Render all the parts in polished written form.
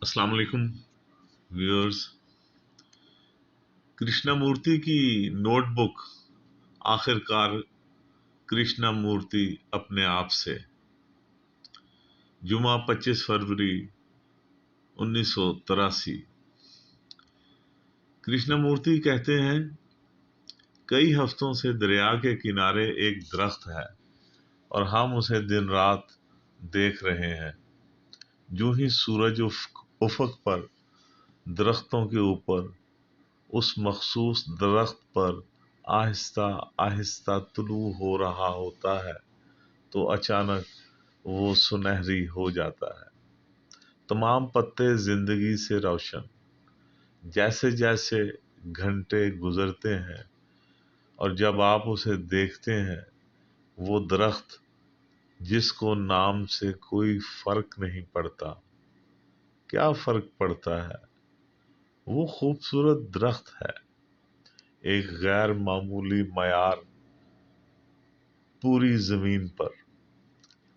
السلام علیکم ویورز۔ کرشنا مورتی کی نوٹ بک آخر کار کرشنا مورتی اپنے آپ سے، جمعہ 25 فروری 1983۔ کرشنا مورتی کہتے ہیں، کئی ہفتوں سے دریا کے کنارے ایک درخت ہے اور ہم اسے دن رات دیکھ رہے ہیں۔ جو ہی سورج افق پر درختوں کے اوپر اس مخصوص درخت پر آہستہ آہستہ طلوع ہو رہا ہوتا ہے تو اچانک وہ سنہری ہو جاتا ہے۔ تمام پتے زندگی سے روشن۔ جیسے جیسے گھنٹے گزرتے ہیں اور جب آپ اسے دیکھتے ہیں، وہ درخت جس کو نام سے کوئی فرق نہیں پڑتا، کیا فرق پڑتا ہے؟ وہ خوبصورت درخت ہے، ایک غیر معمولی معیار پوری زمین پر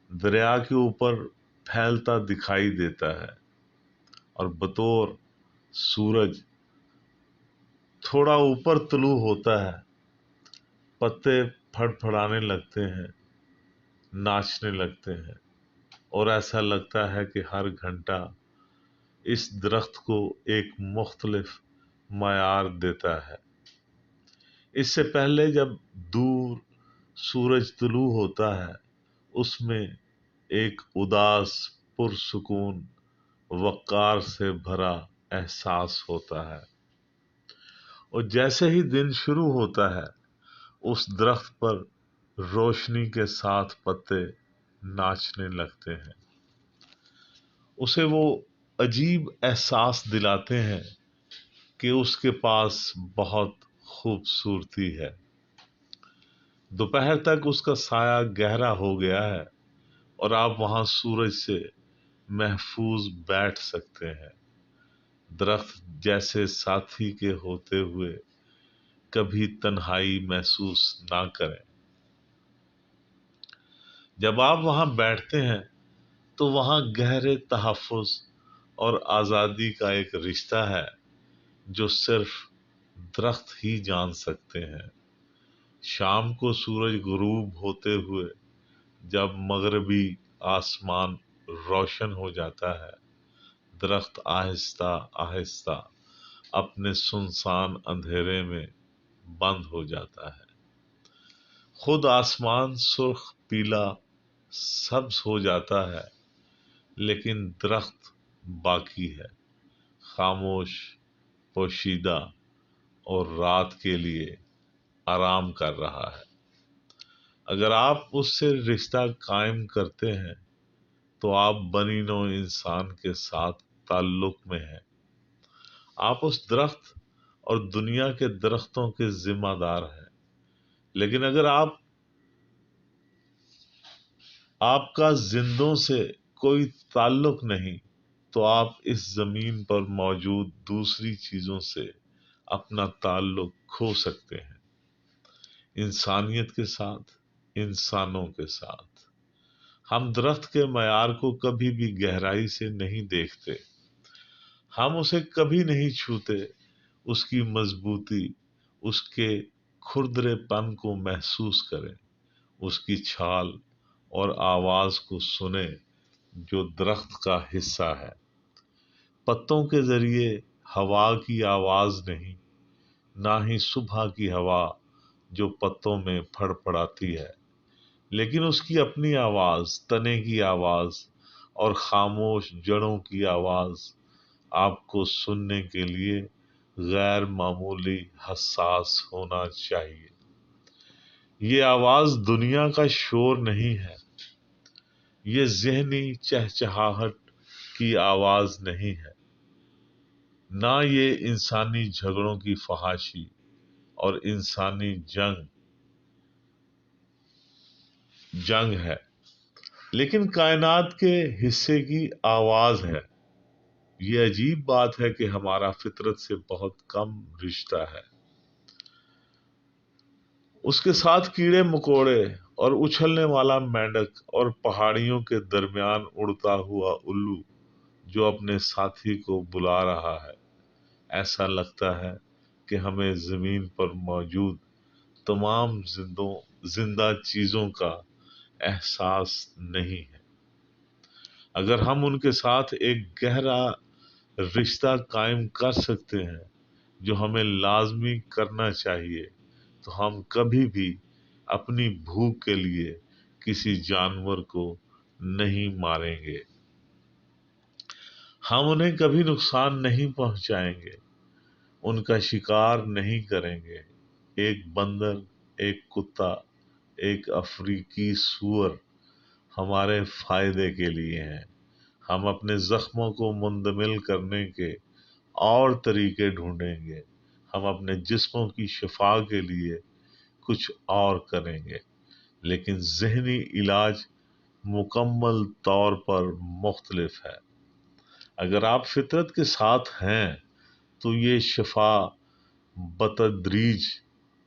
دریا کے اوپر پھیلتا دکھائی دیتا ہے، اور بطور سورج تھوڑا اوپر طلوع ہوتا ہے، پتے پھڑ پھڑانے لگتے ہیں، ناچنے لگتے ہیں، اور ایسا لگتا ہے کہ ہر گھنٹہ اس درخت کو ایک مختلف معیار دیتا ہے۔ اس سے پہلے جب دور سورج طلوع ہوتا ہے، اس میں ایک اداس پرسکون وقار سے بھرا احساس ہوتا ہے، اور جیسے ہی دن شروع ہوتا ہے، اس درخت پر روشنی کے ساتھ پتے ناچنے لگتے ہیں، اسے وہ عجیب احساس دلاتے ہیں کہ اس کے پاس بہت خوبصورتی ہے۔ دوپہر تک اس کا سایہ گہرا ہو گیا ہے اور آپ وہاں سورج سے محفوظ بیٹھ سکتے ہیں، درخت جیسے ساتھی کے ہوتے ہوئے کبھی تنہائی محسوس نہ کریں۔ جب آپ وہاں بیٹھتے ہیں تو وہاں گہرے تحفظ اور آزادی کا ایک رشتہ ہے جو صرف درخت ہی جان سکتے ہیں۔ شام کو سورج غروب ہوتے ہوئے جب مغربی آسمان روشن ہو جاتا ہے، درخت آہستہ آہستہ اپنے سنسان اندھیرے میں بند ہو جاتا ہے۔ خود آسمان سرخ پیلا سبز ہو جاتا ہے، لیکن درخت باقی ہے، خاموش، پوشیدہ، اور رات کے لیے آرام کر رہا ہے۔ اگر آپ اس سے رشتہ قائم کرتے ہیں تو آپ بنی نوع انسان کے ساتھ تعلق میں ہیں۔ آپ اس درخت اور دنیا کے درختوں کے ذمہ دار ہیں، لیکن اگر آپ کا زندوں سے کوئی تعلق نہیں تو آپ اس زمین پر موجود دوسری چیزوں سے اپنا تعلق کھو سکتے ہیں، انسانیت کے ساتھ، انسانوں کے ساتھ۔ ہم درخت کے معیار کو کبھی بھی گہرائی سے نہیں دیکھتے، ہم اسے کبھی نہیں چھوتے، اس کی مضبوطی، اس کے کھردرے پن کو محسوس کریں، اس کی چھال اور آواز کو سنیں جو درخت کا حصہ ہے۔ پتوں کے ذریعے ہوا کی آواز نہیں، نہ ہی صبح کی ہوا جو پتوں میں پھڑ پڑاتی ہے، لیکن اس کی اپنی آواز، تنے کی آواز اور خاموش جڑوں کی آواز آپ کو سننے کے لیے غیر معمولی حساس ہونا چاہیے۔ یہ آواز دنیا کا شور نہیں ہے، یہ ذہنی چہچہاہٹ کی آواز نہیں ہے، نہ یہ انسانی جھگڑوں کی فحاشی اور انسانی جنگ ہے، لیکن کائنات کے حصے کی آواز ہے۔ یہ عجیب بات ہے کہ ہمارا فطرت سے بہت کم رشتہ ہے۔ اس کے ساتھ کیڑے مکوڑے اور اچھلنے والا مینڈک اور پہاڑیوں کے درمیان اڑتا ہوا الو جو اپنے ساتھی کو بلا رہا ہے، ایسا لگتا ہے کہ ہمیں زمین پر موجود تمام زندہ چیزوں کا احساس نہیں ہے۔ اگر ہم ان کے ساتھ ایک گہرا رشتہ قائم کر سکتے ہیں، جو ہمیں لازمی کرنا چاہیے، تو ہم کبھی بھی اپنی بھوک کے لیے کسی جانور کو نہیں ماریں گے، ہم انہیں کبھی نقصان نہیں پہنچائیں گے، ان کا شکار نہیں کریں گے۔ ایک بندر، ایک کتا، ایک افریقی سور ہمارے فائدے کے لیے ہیں۔ ہم اپنے زخموں کو مندمل کرنے کے اور طریقے ڈھونڈیں گے، ہم اپنے جسموں کی شفا کے لیے کچھ اور کریں گے، لیکن ذہنی علاج مکمل طور پر مختلف ہے۔ اگر آپ فطرت کے ساتھ ہیں تو یہ شفا بتدریج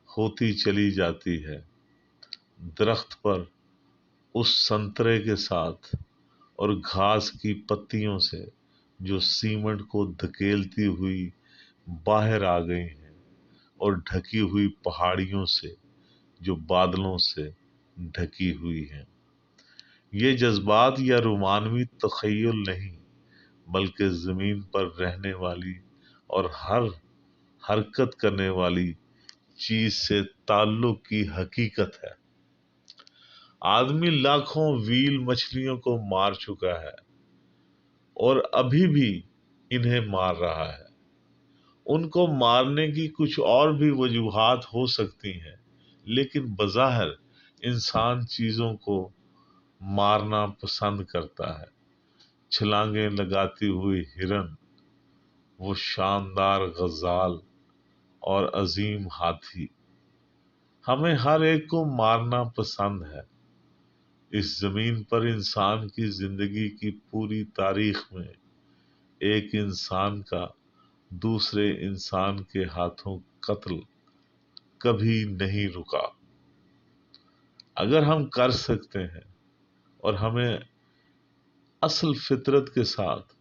ہوتی چلی جاتی ہے، درخت پر اس سنترے کے ساتھ اور گھاس کی پتیوں سے جو سیمنٹ کو دھکیلتی ہوئی باہر آ گئی ہیں، اور ڈھکی ہوئی پہاڑیوں سے جو بادلوں سے ڈھکی ہوئی ہیں۔ یہ جذبات یا رومانوی تخیل نہیں، بلکہ زمین پر رہنے والی اور ہر حرکت کرنے والی چیز سے تعلق کی حقیقت ہے۔ آدمی لاکھوں ویل مچھلیوں کو مار چکا ہے اور ابھی بھی انہیں مار رہا ہے۔ ان کو مارنے کی کچھ اور بھی وجوہات ہو سکتی ہیں، لیکن بظاہر انسان چیزوں کو مارنا پسند کرتا ہے۔ چھلانگیں لگاتی ہوئی ہرن، وہ شاندار غزال اور عظیم ہاتھی، ہمیں ہر ایک کو مارنا پسند ہے۔ اس زمین پر انسان کی زندگی کی پوری تاریخ میں ایک انسان کا دوسرے انسان کے ہاتھوں قتل کبھی نہیں رکا۔ اگر ہم کر سکتے ہیں اور ہمیں اصل فطرت کے ساتھ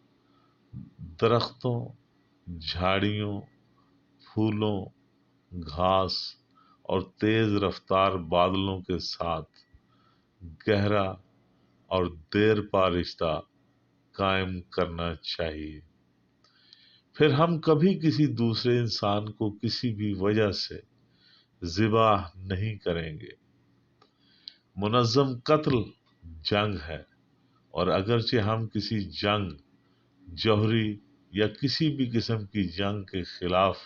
درختوں، جھاڑیوں، پھولوں، گھاس اور تیز رفتار بادلوں کے ساتھ گہرا اور دیر پا رشتہ قائم کرنا چاہیے، پھر ہم کبھی کسی دوسرے انسان کو کسی بھی وجہ سے ذبح نہیں کریں گے۔ منظم قتل جنگ ہے، اور اگرچہ ہم کسی جنگ، جوہری یا کسی بھی قسم کی جنگ کے خلاف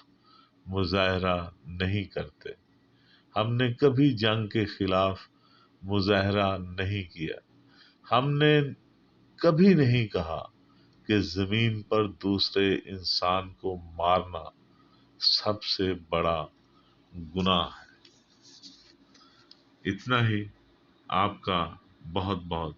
مظاہرہ نہیں کرتے، ہم نے کبھی جنگ کے خلاف مظاہرہ نہیں کیا، ہم نے کبھی نہیں کہا کہ زمین پر دوسرے انسان کو مارنا سب سے بڑا گناہ ہے۔ اتنا ہی۔ آپ کا بہت بہت